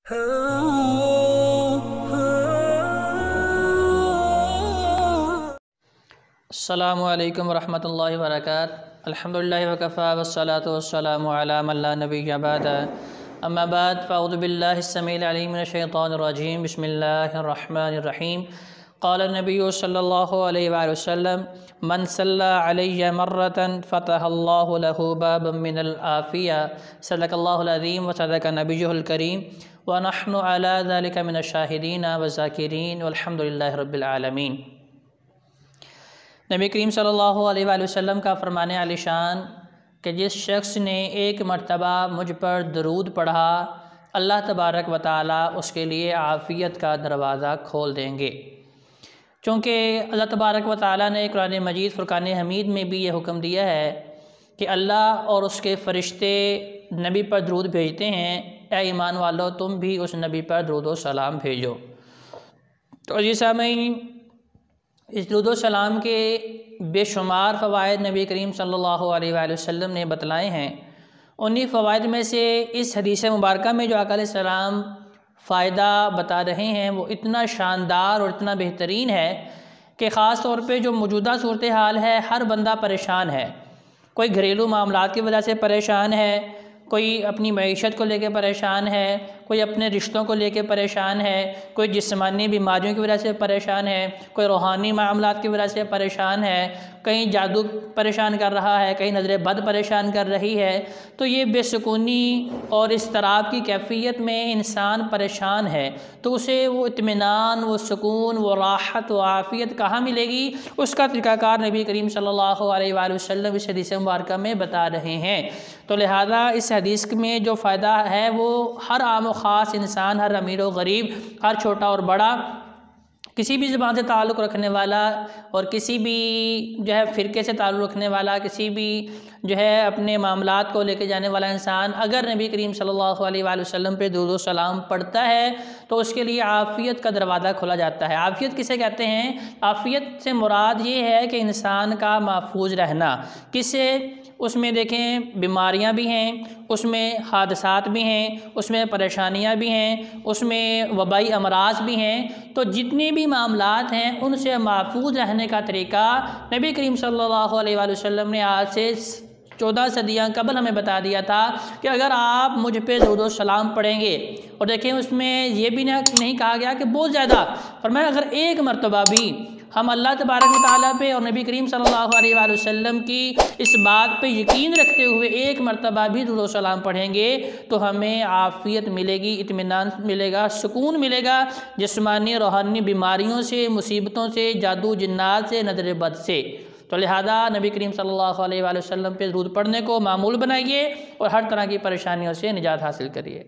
अस्सलामु अलैकुम वरहमतुल्लाहि वबरकातुहू। अल्हम्दुलिल्लाहि वकफ़ा वस्सलातु वस्सलामु अला मन ला नबिय्य बअद। अम्मा बाद फ़अऊज़ु बिल्लाहि स्समीइल अलीम मिनश शैतानिर रजीम। बिस्मिल्लाहिर रहमानिर रहीम। क़ाल नबिय्यु सल्लल्लाहु अलैहि वसल्लम मन सल्ला अलैहि मर्रतन फ़तहल्लाहु लहू बाबम मिनल आफ़िया। सदक़ल्लाहुल अज़ीम व सदक़ नबियुहुल करीम व नहनु अला ज़ालिका मिनश शाहिदीन व ज़ाकिरीन वल्हम्दुलिल्लाहि रब्बिल आलमीन। नबी करीम सल्लल्लाहु अलैहि वसल्लम का फ़रमाने आलिशान कि जिस शख्स ने एक मरतबा मुझ पर दरूद पढ़ा, अल्लाह तबारक व तआला उसके लिए आफ़ियत का दरवाज़ा खोल देंगे। चूँकि अल्लाह तबारक व तआला ने कुरान मजीद फ़ुरक़ान हमीद में भी ये हुक्म दिया है कि अल्लाह और उसके फ़रिश्ते नबी पर दरूद भेजते हैं, ऐ ईमान वालो तुम भी उस नबी पर दरूद व सलाम भेजो। तो जी सामईन, इस दरूद व सलाम के बेशुमार फ़वाइद नबी करीम सल्लल्लाहु अलैहि वसल्लम ने बतलाए हैं। उन्हीं फ़वाइद में से इस हदीस मुबारका में जो आका अलैहिस्सलाम फ़ायदा बता रहे हैं वो इतना शानदार और इतना बेहतरीन है कि ख़ास तौर पे जो मौजूदा सूरत हाल है, हर बंदा परेशान है। कोई घरेलू मामलात की वजह से परेशान है, कोई अपनी मईशत को लेकर परेशान है, कोई अपने रिश्तों को लेकर परेशान है, कोई जिस्मानी बीमारियों की वजह से परेशान है, कोई रूहानी मामलात की वजह से परेशान है, कहीं जादू परेशान कर रहा है, कहीं नज़र बद परेशान कर रही है। तो ये बेसुकूनी और इज़्तिराब की कैफियत में इंसान परेशान है, तो उसे वो इत्मीनान, वो सुकून, वो राहत, वो आफ़ियत कहाँ मिलेगी? उसका तरीक़ाकार नबी करीम सल्लल्लाहु अलैहि वसल्लम इस हदीस मुबारका में बता रहे हैं। तो लिहाजा इस हदीस में जो फ़ायदा है वो हर आम व ख़ास इंसान, हर अमीर व गरीब, हर छोटा और बड़ा, किसी भी ज़बान से ताल्लुक़ रखने वाला और किसी भी जो है फ़िरके से ताल्लुक़ रखने वाला, किसी भी जो है अपने मामलात को लेके जाने वाला इंसान अगर नबी करीम सल्लल्लाहु अलैहि वसल्लम पे दुरूद व सलाम पढ़ता है तो उसके लिए आफ़ियत का दरवाज़ा खोला जाता है। आफ़ियत किसे कहते हैं? आफ़ियत से मुराद ये है कि इंसान का महफूज रहना। किससे? उसमें देखें बीमारियां भी हैं, उसमें हादसात भी हैं, उसमें परेशानियां भी हैं, उसमें वबाई अमराज भी हैं। तो जितने भी मामलात हैं उनसे महफूज रहने का तरीका नबी करीम सल्लल्लाहु अलैहि वसल्लम ने आज से 14 सदियाँ कबल हमें बता दिया था कि अगर आप मुझ पे दुरूद व सलाम पढ़ेंगे, और देखें उसमें ये भी नहीं कहा गया कि बहुत ज़्यादा, फरमाया अगर एक मरतबा भी हम अल्लाह तबारक व तआला पे और नबी करीम सल्लल्लाहु अलैहि वसल्लम की इस बात पे यकीन रखते हुए एक मरतबा भी दुरूद व सलाम पढ़ेंगे तो हमें आफ़ियत मिलेगी, इत्मीनान मिलेगा, सुकून मिलेगा जिस्मानी रूहानी बीमारियों से, मुसीबतों से, जादू जिन्नात से, नज़र बद से। तो लिहाजा नबी करीम सल्लल्लाहु अलैहि वसल्लम पे दुरूद पढ़ने को मामूल बनाइए और हर तरह की परेशानियों से निजात हासिल करिए।